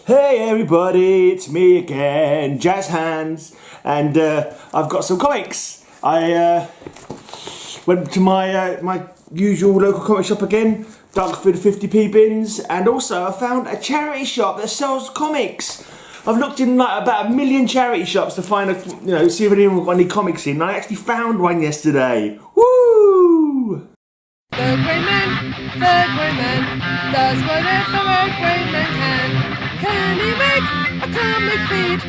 Hey everybody, it's me again, Jazz Hands, and I've got some comics. I went to my usual local comic shop again, dug through the 50p bins, and also I found a charity shop that sells comics. I've looked in like about 1 million charity shops to find see if anyone's got any comics in. I actually found one yesterday. Woo! The Grey Man does whatever a Grey Man can. Can he make a comic feed?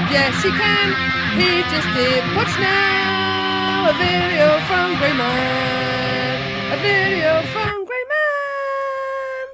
Yes, he can. He just did. Watch now, a video from Grey Man. A video from Grey Man.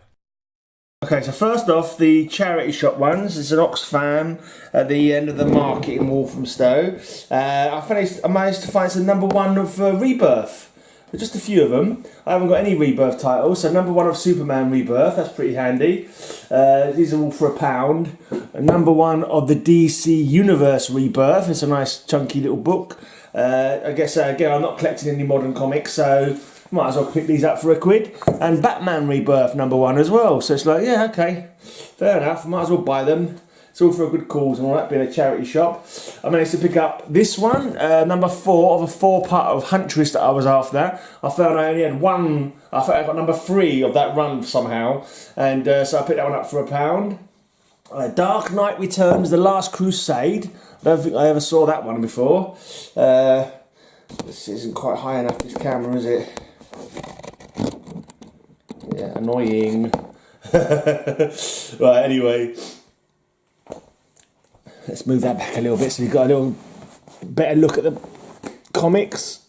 Okay, so first off, the charity shop ones. It's an Oxfam at the end of the market in Walthamstow. I managed to find some #1 of Rebirth. Just a few of them. I haven't got any Rebirth titles, so #1 of Superman Rebirth, that's pretty handy. These are all for £1. #1 of the DC Universe Rebirth, it's a nice chunky little book. I guess, again, I'm not collecting any modern comics, so might as well pick these up for £1. And Batman Rebirth #1 as well, so it's like, yeah, okay, fair enough, might as well buy them. It's all for a good cause and all that, being a charity shop. I managed to pick up this one, #4 of a 4-part of Huntress that I was after. I found I only had one. I thought I got #3 of that run somehow, and so I picked that one up for £1. Dark Knight Returns: The Last Crusade. I don't think I ever saw that one before. This isn't quite high enough, this camera, is it? Yeah, annoying. Right, anyway. Let's move that back a little bit so we've got a little better look at the comics.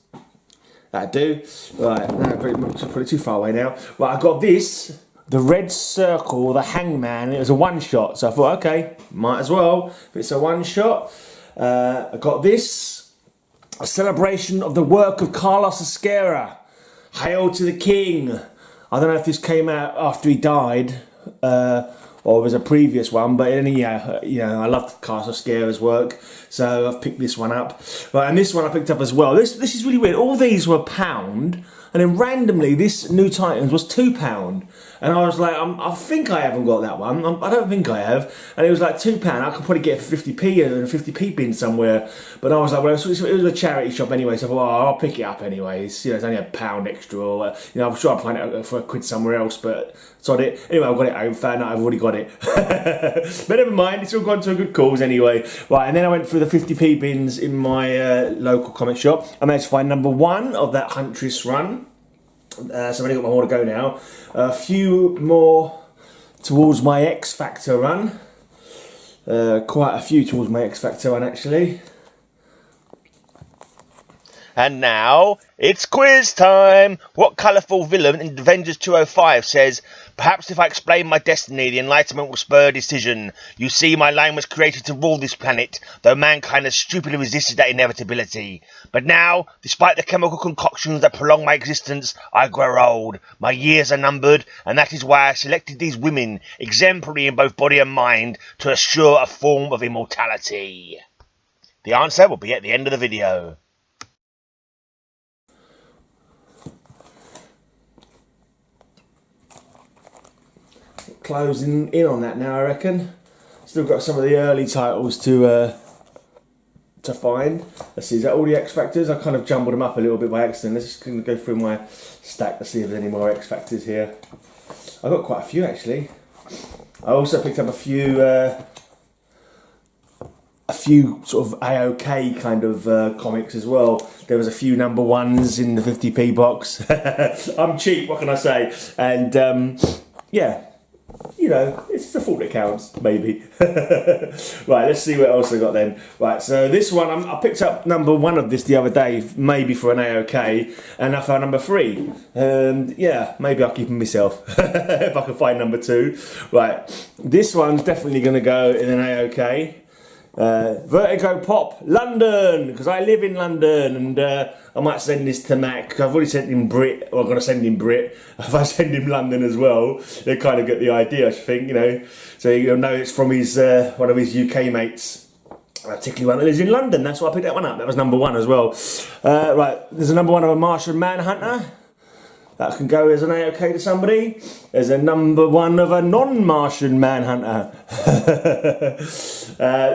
That'll do. Right, no, probably too far away now. Right, I got this, the Red Circle, the Hangman, and it was a one-shot. So I thought, okay, might as well, if it's a one-shot. I got this, a celebration of the work of Carlos Ezquerra. Hail to the King. I don't know if this came out after he died, or it was a previous one, but yeah, I loved Carlos Ezquerra's work, so I've picked this one up. Right, and this one I picked up as well. This is really weird. All these were £1, and then randomly this New Titans was £2. And I was like, I think I haven't got that one. I don't think I have. And it was like £2. I could probably get it for 50p in a 50p bin somewhere. But I was like, well, it was a charity shop anyway, so I thought, well, I'll pick it up anyways. It's only £1 extra, or I'm sure I'll find it for £1 somewhere else. But sod it. Anyway, I've got it home. Found out I've already got it. But never mind. It's all gone to a good cause anyway. Right, and then I went through the 50p bins in my local comic shop. I managed to find #1 of that Huntress run. So I've only got one more to go now. A few more towards my X Factor run. Quite a few towards my X Factor run, actually. And now, it's quiz time! What colourful villain in Avengers 205 says, "Perhaps if I explain my destiny, the Enlightenment will spur a decision. You see, my line was created to rule this planet, though mankind has stupidly resisted that inevitability. But now, despite the chemical concoctions that prolong my existence, I grow old. My years are numbered, and that is why I selected these women, exemplary in both body and mind, to assure a form of immortality." The answer will be at the end of the video. Closing in on that now, I reckon. Still got some of the early titles to find. Let's see, is that all the X Factors? I kind of jumbled them up a little bit by accident. Let's just go through my stack to see if there's any more X Factors here. I got quite a few actually. I also picked up a few sort of AOK kind of comics as well. There was a few #1s in the 50p box. I'm cheap, what can I say? And yeah. It's the thought that counts, maybe. Right, let's see what else I got then. Right, so this one, I picked up #1 of this the other day, maybe for an AOK, and I found #3. And yeah, maybe I'll keep them myself, if I can find #2. Right, this one's definitely going to go in an AOK. Vertigo Pop London, because I live in London, and I might send this to Mac. I've already sent him Brit, or I'm going to send him Brit. If I send him London as well, they kind of get the idea, I think, so you'll know it's from his one of his UK mates, particularly one that lives in London. That's why I picked that one up. That was #1 as well. Right, there's a #1 of a Martian Manhunter. that can go as an A-OK to somebody. There's a number 1 of a non-Martian Manhunter.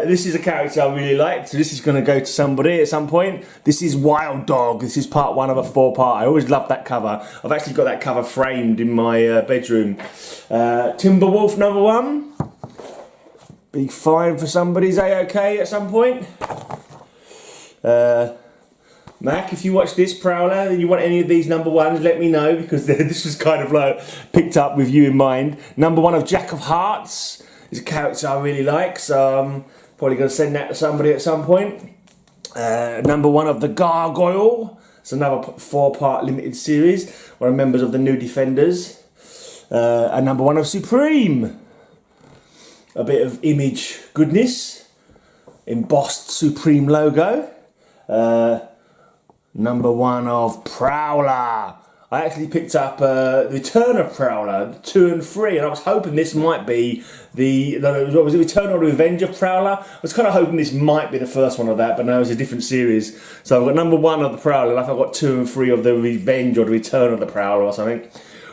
This is a character I really liked, so this is going to go to somebody at some point. This is Wild Dog. This is part 1 of a 4-part. I always loved that cover. I've actually got that cover framed in my bedroom. Timberwolf number 1. Be fine for somebody's A-OK at some point. Mac, if you watch this, Prowler, and you want any of these number 1s, let me know, because this was kind of like picked up with you in mind. Number 1 of Jack of Hearts is a character I really like, so I'm probably going to send that to somebody at some point. Number 1 of the Gargoyle. It's another 4-part limited series, one of members of the New Defenders. And number 1 of Supreme. A bit of Image goodness. Embossed Supreme logo. Number 1 of Prowler. I actually picked up the Return of Prowler, 2 and 3, and I was hoping this might be what was it, Return or Revenge of Prowler? I was kind of hoping this might be the first one of that, but no, it's a different series. So I've got number 1 of the Prowler, like I've got 2 and 3 of the Revenge or the Return of the Prowler or something.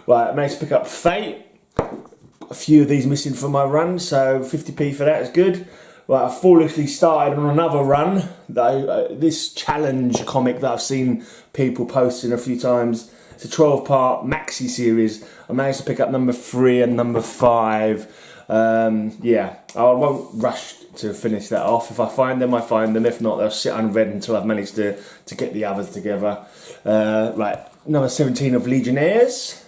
Right, I managed to pick up Fate. A few of these missing from my run, so 50p for that is good. Right, I foolishly started on another run. This challenge comic that I've seen people posting a few times. It's a 12-part maxi series. I managed to pick up number 3 and number 5. Yeah, I won't rush to finish that off. If I find them, I find them. If not, they'll sit unread until I've managed to get the others together. Right, number 17 of Legionnaires.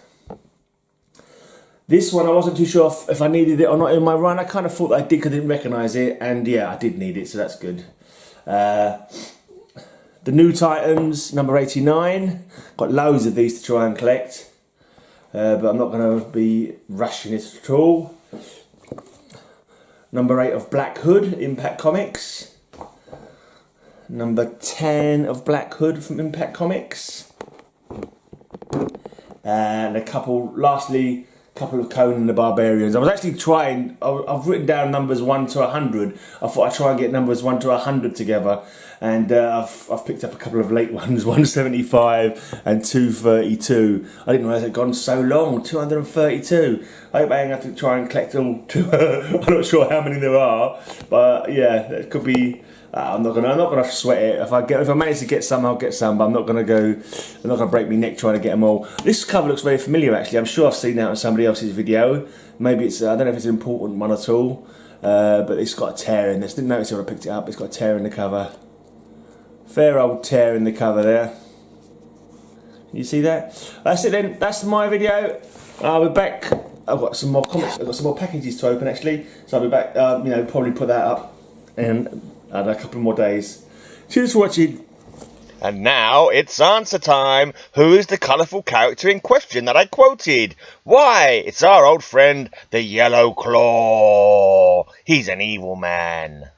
This one I wasn't too sure if I needed it or not in my run. I kind of thought that I did because I didn't recognise it, and yeah, I did need it, so that's good. The New Titans, number 89. Got loads of these to try and collect, but I'm not going to be rushing it at all. Number 8 of Black Hood, Impact Comics. Number 10 of Black Hood from Impact Comics. And lastly, couple of Conan the Barbarians. I was actually trying, I've written down numbers 1 to 100. I thought I'd try and get numbers 1 to 100 together, and I've picked up a couple of late ones, 175 and 232. I didn't realise it had gone so long, 232. I hope I ain't have to try and collect all I'm not sure how many there are, but yeah, it could be. I'm not gonna sweat it. If I manage to get some, I'll get some. But I'm not gonna break my neck trying to get them all. This cover looks very familiar, actually. I'm sure I've seen that on somebody else's video. Maybe it's I don't know if it's an important one at all. But it's got a tear in this. Didn't notice it when I picked it up. It's got a tear in the cover. Fair old tear in the cover there. You see that? That's it then. That's my video. I'll be back. I've got some more comics. I've got some more packages to open actually. So I'll be back. Probably put that up and. And a couple more days. Cheers for watching. And now it's answer time. Who is the colourful character in question that I quoted? Why, it's our old friend, the Yellow Claw. He's an evil man.